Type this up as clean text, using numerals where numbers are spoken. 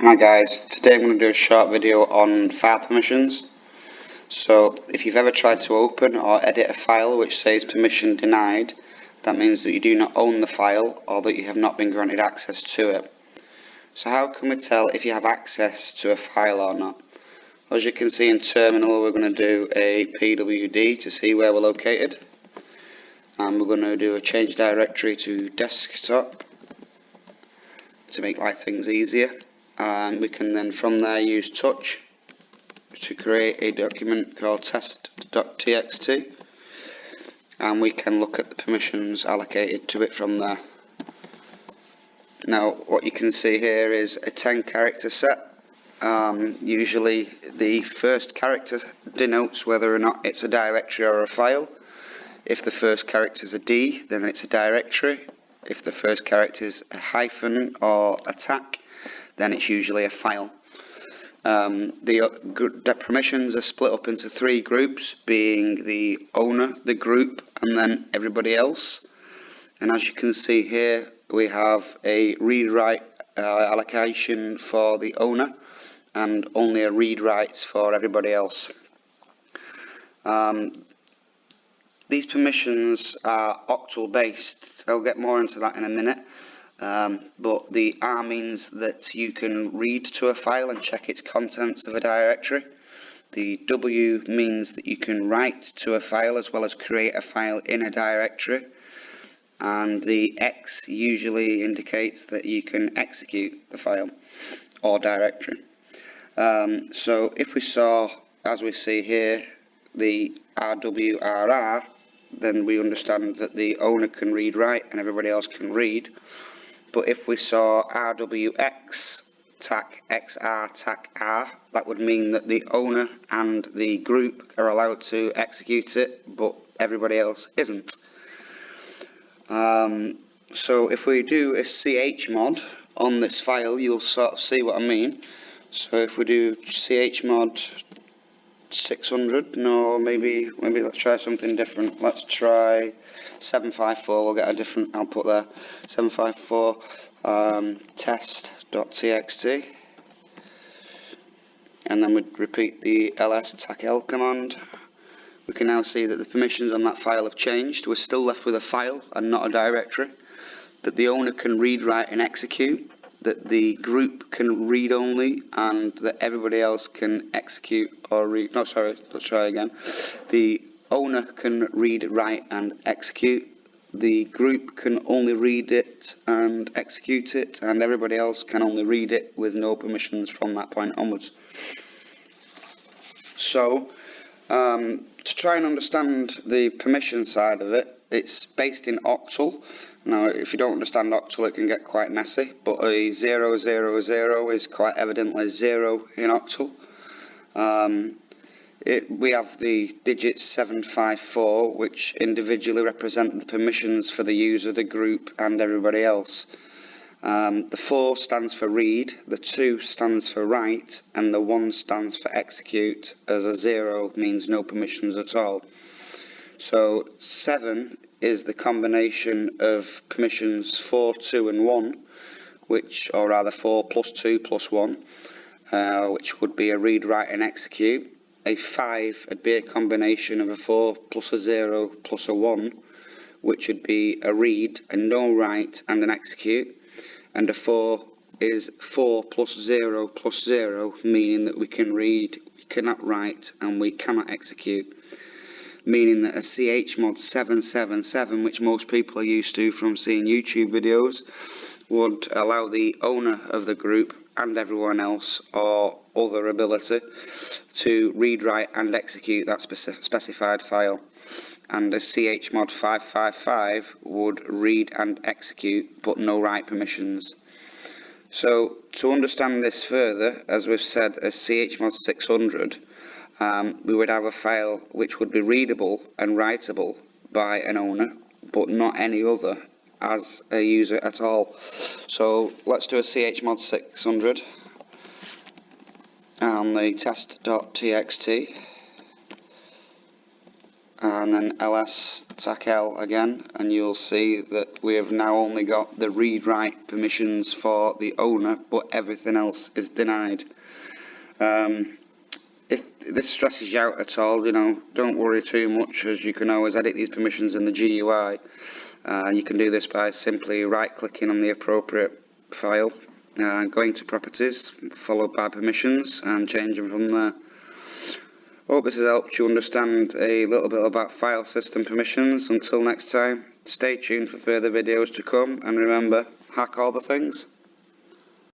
Hi guys, today I'm going to do a short video on file permissions. So if you've ever tried to open or edit a file which says permission denied, that means that you do not own the file or that you have not been granted access to it. So how can we tell if you have access to a file or not? As you can see in terminal, we're going to do a pwd to see where we're located, and we're going to do a change directory to desktop to make life things easier. And we can then from there use touch to create a document called test.txt, and we can look at the permissions allocated to it from there. Now what you can see here is a 10 character set. Usually the first character denotes whether or not it's a directory or a file. If the first character is a D, then it's a directory. If the first character is a hyphen or a tac, then it's usually a file. The permissions are split up into three groups, being the owner, the group, and then everybody else. And as you can see here, we have a read-write allocation for the owner and only a read-writes for everybody else. These permissions are octal based. I'll get more into that in a minute. But the R means that you can read to a file and check its contents of a directory. The W means that you can write to a file as well as create a file in a directory. And the X usually indicates that you can execute the file or directory. So if we saw, as we see here, the RWRR, then we understand that the owner can read write and everybody else can read. But if we saw RWX, TAC XR, TAC R, that would mean that the owner and the group are allowed to execute it, but everybody else isn't. So if we do a chmod on this file, you'll sort of see what I mean. So if we do chmod 600, no, maybe let's try something different. Let's try 754. We'll get a different output there. 754 test.txt, and then we'd repeat the ls tacl command. We can now see that the permissions on that file have changed. We're still left with a file and not a directory. That the owner can read, write, and execute. That the group can read only, and that everybody else can execute or read. No, sorry, let's try again. The owner can read, write, and execute. The group can only read it and execute it, and everybody else can only read it with no permissions from that point onwards. So, to try and understand the permission side of it, it's based in octal. Now, if you don't understand octal, it can get quite messy, but a 000 is quite evidently 0 in octal. We have the digits 754, which individually represent the permissions for the user, the group, and everybody else. The 4 stands for read, the 2 stands for write, and the 1 stands for execute, as a 0 means no permissions at all. So 7 is the combination of permissions 4, 2 and 1, or rather 4 plus 2 plus 1, which would be a read, write and execute. A 5 would be a combination of a 4 plus a 0 plus a 1, which would be a read, a no write and an execute. And a 4 is 4 plus 0 plus 0, meaning that we can read, we cannot write and we cannot execute. Meaning that a chmod 777, which most people are used to from seeing YouTube videos, would allow the owner of the group and everyone else or other ability to read, write and execute that specified file. And a chmod 555 would read and execute but no write permissions. So to understand this further, as we've said, a chmod 600, we would have a file which would be readable and writable by an owner, but not any other as a user at all. So let's do a chmod 600 on the test.txt, and then ls tac l again, and you'll see that we have now only got the read-write permissions for the owner, but everything else is denied. If this stresses you out at all, don't worry too much, as you can always edit these permissions in the GUI. You can do this by simply right-clicking on the appropriate file, going to Properties, followed by Permissions, and changing from there. Hope this has helped you understand a little bit about file system permissions. Until next time, stay tuned for further videos to come, and remember, hack all the things.